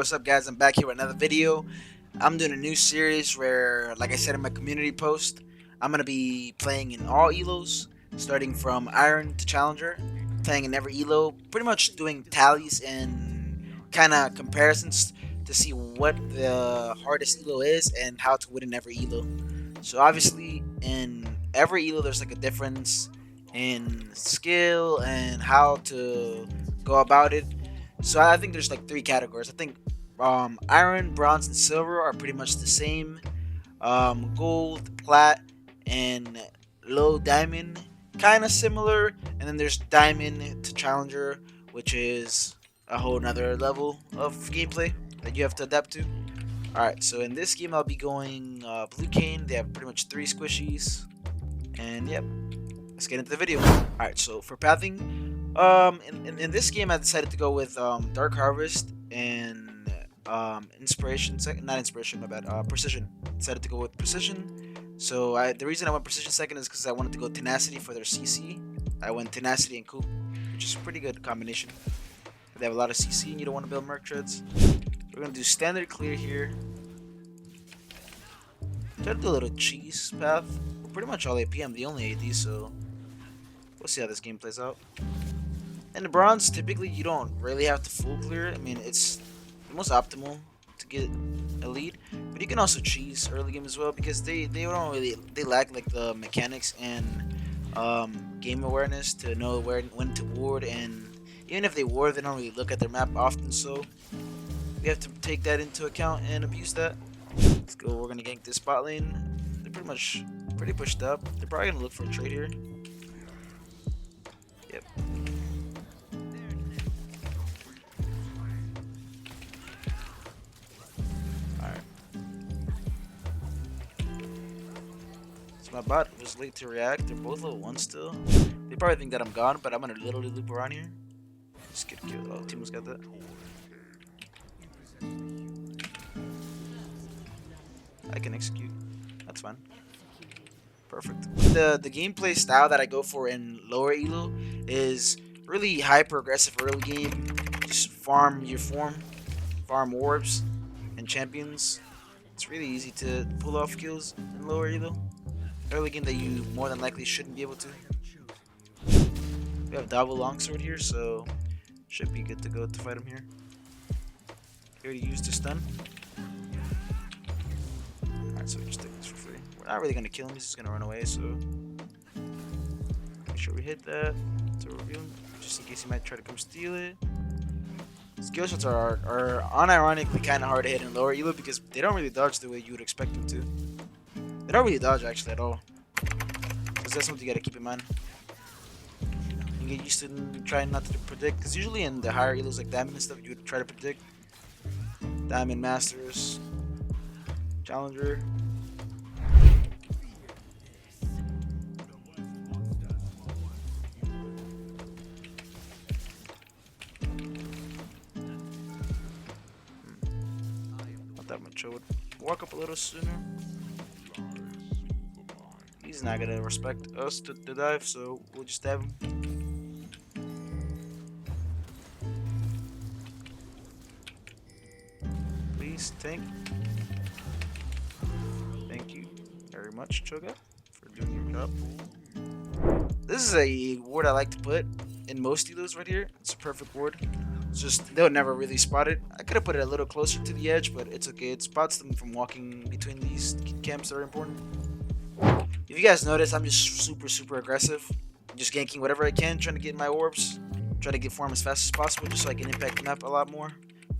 what's up guys, I'm back here with another video. I'm doing a new series where, like I said in my community post, I'm going to be playing in all elos, starting from Iron to Challenger, playing in every elo, pretty much doing tallies and kind of comparisons to see what the hardest elo is and how to win in every elo. So obviously in every elo there's like a difference in skill and how to go about it. So I think there's like three categories. I think iron, bronze, and silver are pretty much the same. Gold, plat, and low diamond, kind of similar. And then there's diamond to challenger, which is a whole nother level of gameplay that you have to adapt to. Alright, so in this game I'll be going blue Kayn. They have pretty much three squishies. And yep, let's get into the video. Alright, so for pathing, in this game I decided to go with Dark Harvest and Inspiration, not Inspiration, my bad, Precision. Decided to go with Precision. So the reason I went Precision second is because I wanted to go Tenacity for their CC. I went Tenacity and Coop, which is a pretty good combination. They have a lot of CC and you don't want to build Merc Treads. We're going to do Standard Clear here. Try to do a little cheese path. We're pretty much all AP. I'm the only AD, so we'll see how this game plays out. And the bronze, typically you don't really have to full clear. I mean, it's the most optimal to get a lead, but you can also cheese early game as well because they don't really, they lack like the mechanics and game awareness to know when to ward, and even if they ward, they don't really look at their map often. So we have to take that into account and abuse that. Let's go. We're gonna gank this bot lane. They're pretty pushed up. They're probably gonna look for a trade here. Yep. Alright. So my bot was late to react. They're both level 1 still. They probably think that I'm gone, but I'm gonna literally loop around here. Just get killed. Oh, Timo's got that. I can execute. That's fine. Perfect. The gameplay style that I go for in lower elo is really hyper aggressive early game. Just farm your form, farm orbs and champions. It's really easy to pull off kills in lower elo. Early game that you more than likely shouldn't be able to. We have double longsword here, so should be good to go to fight him here. He already used his stun. Alright, so we just take this for free. We're not really gonna kill him, he's just gonna run away, so make sure we hit that to reveal him, just in case he might try to come steal it. Skill shots are unironically kind of hard to hit in lower elo because they don't really dodge the way you would expect them to. They don't really dodge actually at all. So that's something you gotta keep in mind. You get used to trying not to predict, because usually in the higher elos like Diamond and stuff, you would try to predict. Diamond, Masters, Challenger. Not that much. I would walk up a little sooner. He's not gonna respect us to dive, so we'll just stab him. Please, thank you very much, Choga, for doing your job. This is a ward I like to put in most elos right here. It's a perfect ward. It's just they'll never really spot it. I could have put it a little closer to the edge, but it's okay. It spots them from walking between these camps that are important. If you guys notice, I'm just super aggressive. I'm just ganking whatever I can, trying to get my orbs, try to get form as fast as possible, just so I can impact the map a lot more.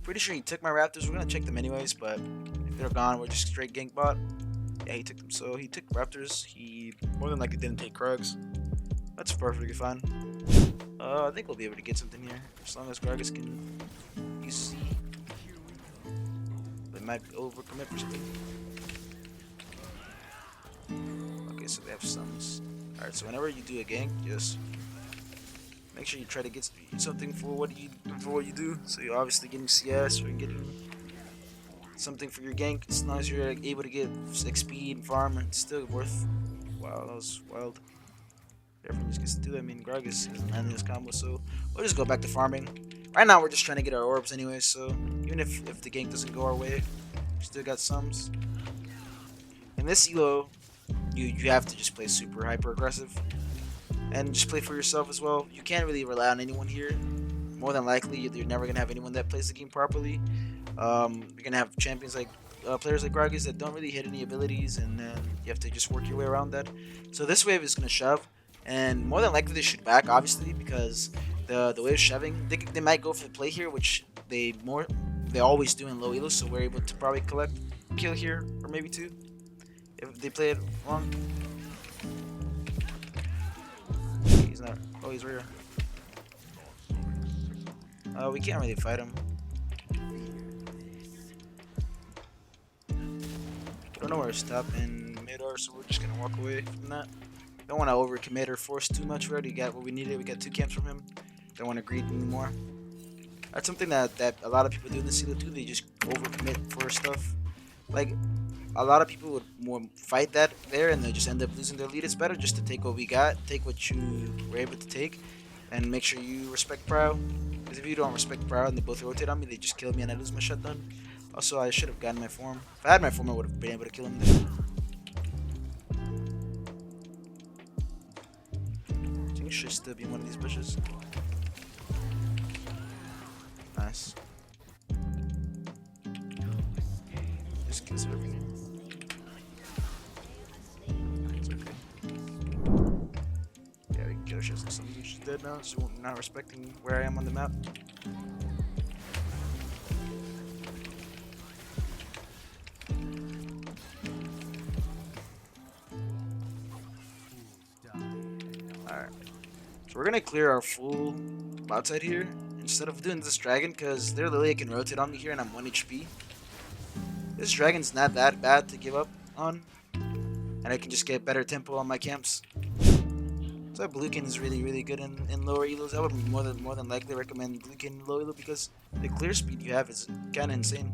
Pretty sure he took my raptors. We're gonna check them anyways, but if they're gone, we're just straight gank bot. Yeah, he took them. So he took raptors. He more than likely didn't take Krugs. That's perfectly fine. I think we'll be able to get something here as long as Gragas can use C. They might overcommit for something. Okay, so they have stuns. Alright, so whenever you do a gank, just make sure you try to get something for what you do. So you're obviously getting CS or getting something for your gank. As long as you're able to get XP and farm, it's still worth. Wow, that was wild. Everyone just gets to do that. I mean, Gragas isn't landing this combo, so we'll just go back to farming. Right now we're just trying to get our orbs anyway, so even if the gank doesn't go our way, we still got sums. In this elo, you have to just play super hyper aggressive and just play for yourself as well. You can't really rely on anyone here. More than likely, you're never gonna have anyone that plays the game properly. You're gonna have champions like players like Gragas that don't really hit any abilities, and then you have to just work your way around that. So this wave is gonna shove, and more than likely they should back, obviously, because the wave shoving, they might go for the play here, which they always do in low elo. So we're able to probably collect kill here, or maybe two, if they play it wrong. He's not. Oh, he's right here. We can't really fight him. I don't know where to stop in mid are, so we're just gonna walk away from that. Don't want to overcommit or force too much. We already got what we needed. We got 2 camps from him. Don't want to greed anymore. That's something that a lot of people do in this elo too. They just overcommit for stuff. Like a lot of people would more fight that there, and they just end up losing their lead. It's better just to take what we got, take what you were able to take, and make sure you respect Prow. Because if you don't respect Prow and they both rotate on me, they just kill me and I lose my shutdown. Also, I should have gotten my form. If I had my form, I would have been able to kill him there. I think he should still be in one of these bushes. Nice. Just kills everything. It's okay. Yeah, we can kill shit. Some of she's dead now, so I'm not respecting where I am on the map. Alright. So we're gonna clear our full bot side here instead of doing this dragon, because their Lilia can rotate on me here and I'm 1 HP. This dragon's not that bad to give up on, and I can just get better tempo on my camps. So Blue Kayn is really good in lower elos. I would more than likely recommend Blue Kayn in low elo because the clear speed you have is kinda insane.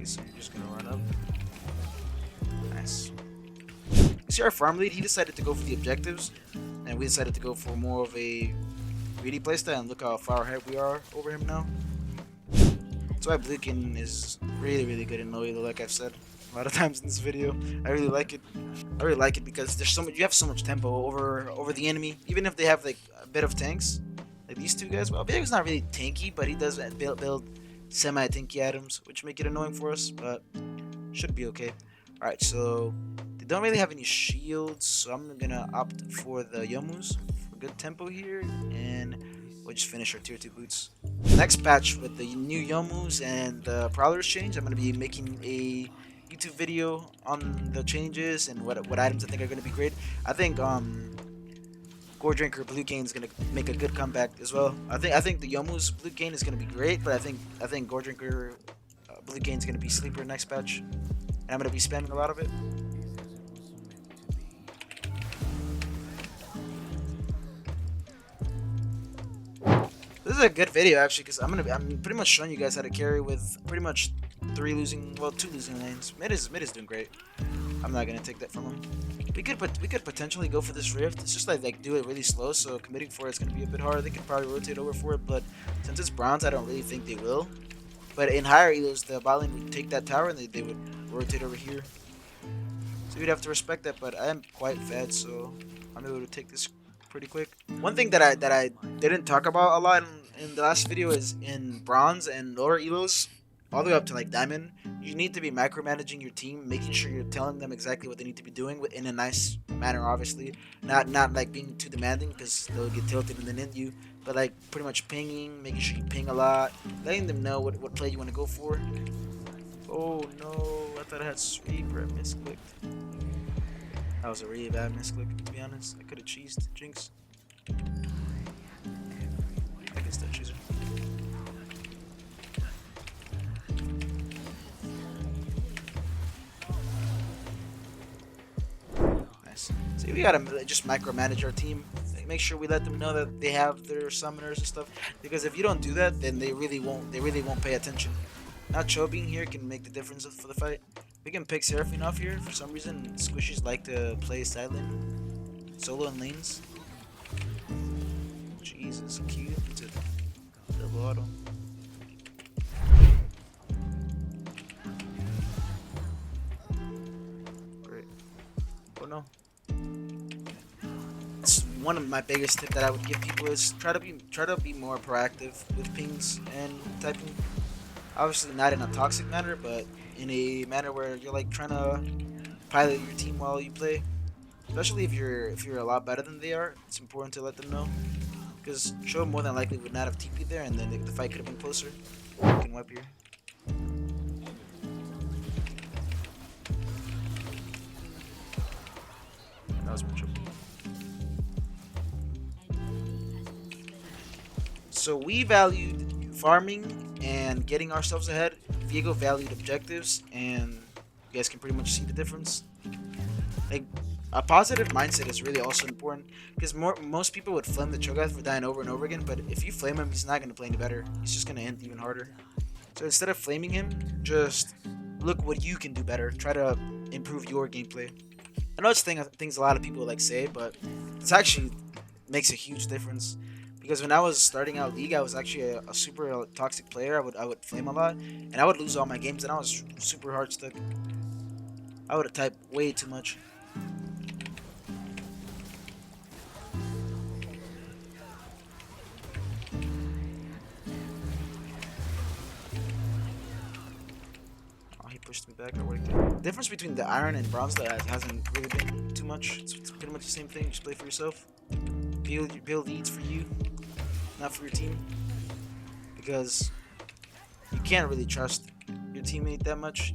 So you're just gonna run up. Nice. See our farm lead, he decided to go for the objectives, and we decided to go for more of a greedy playstyle, and look how far ahead we are over him now. That's why Blue Kayn is really good in low elo, like I've said a lot of times in this video. I really like it. I really like it because there's so much. You have so much tempo over the enemy, even if they have like a bit of tanks, like these two guys. Well, Big's not really tanky, but he does build semi-tanky items, which make it annoying for us, but should be okay. Alright, so they don't really have any shields, so I'm gonna opt for the Yomus for good tempo here, and we'll just finish our tier 2 boots. Next patch with the new Yomus and the Prowlers change, I'm gonna be making a YouTube video on the changes and what items I think are gonna be great. I think Gore Drinker Blue Kayn is gonna make a good comeback as well. I think the Yomu's Blue Kayn is gonna be great, but I think Gore Drinker Blue Kayn is gonna be sleeper next patch, and I'm gonna be spamming a lot of it. This is a good video actually, because I'm pretty much showing you guys how to carry with pretty much 2 losing lanes. Mid is doing great. I'm not gonna take that from him. We could potentially go for this rift. It's just like do it really slow, so committing for it's gonna be a bit hard. They could probably rotate over for it, but since it's bronze, I don't really think they will. But in higher elos, the bot lane would take that tower and they would rotate over here. So you'd have to respect that. But I am quite fed, so I'm able to take this pretty quick. One thing that I didn't talk about a lot in the last video is in bronze and lower elos, all the way up to like diamond, you need to be micromanaging your team, making sure you're telling them exactly what they need to be doing in a nice manner, obviously. Not like being too demanding because they'll get tilted and then end you, but like pretty much pinging, making sure you ping a lot, letting them know what play you want to go for. Oh no, I thought I had sweep, or I misclicked. That was a really bad misclick, to be honest. I could have cheesed Jinx. I guess that cheeser. Nice. So we gotta just micromanage our team. Like, make sure we let them know that they have their summoners and stuff. Because if you don't do that, then they really won't. They really won't pay attention. Now Cho being here can make the difference for the fight. We can pick Seraphine off here. For some reason, squishies like to play side lane, solo and lanes. Jesus, Q to double auto. Great. Oh no. It's one of my biggest tip that I would give people is try to be more proactive with pings and typing. Obviously not in a toxic manner, but in a manner where you're like trying to pilot your team while you play. Especially if you're a lot better than they are, it's important to let them know. Because Cho more than likely would not have TP'd there, and then the fight could have been closer. You can wipe here. That was my triple. So we valued farming and getting ourselves ahead. Viego valued objectives, and you guys can pretty much see the difference. Like, a positive mindset is really also important because most people would flame the Cho'Gath for dying over and over again, but if you flame him, he's not going to play any better. He's just going to end even harder. So instead of flaming him, just look what you can do better. Try to improve your gameplay. I know it's things a lot of people like say, but this actually makes a huge difference. Because when I was starting out League, I was actually a super toxic player. I would flame a lot, and I would lose all my games, and I was super hard stuck. I would have typed way too much. Oh, he pushed me back. I worked it. The difference between the Iron and Bronze that hasn't really been too much. It's pretty much the same thing. Just play for yourself. Build leads for you, not for your team. Because you can't really trust your teammates that much.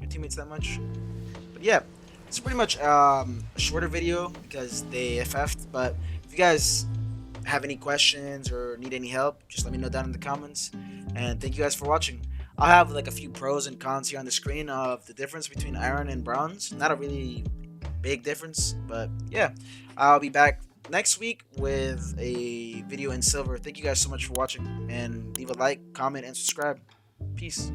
But yeah, it's pretty much a shorter video because they FF'd. But if you guys have any questions or need any help, just let me know down in the comments. And thank you guys for watching. I'll have like a few pros and cons here on the screen of the difference between Iron and Bronze. Not a really big difference, but yeah, I'll be back next week with a video in Silver. Thank you guys so much for watching, and leave a like, comment, and subscribe. Peace.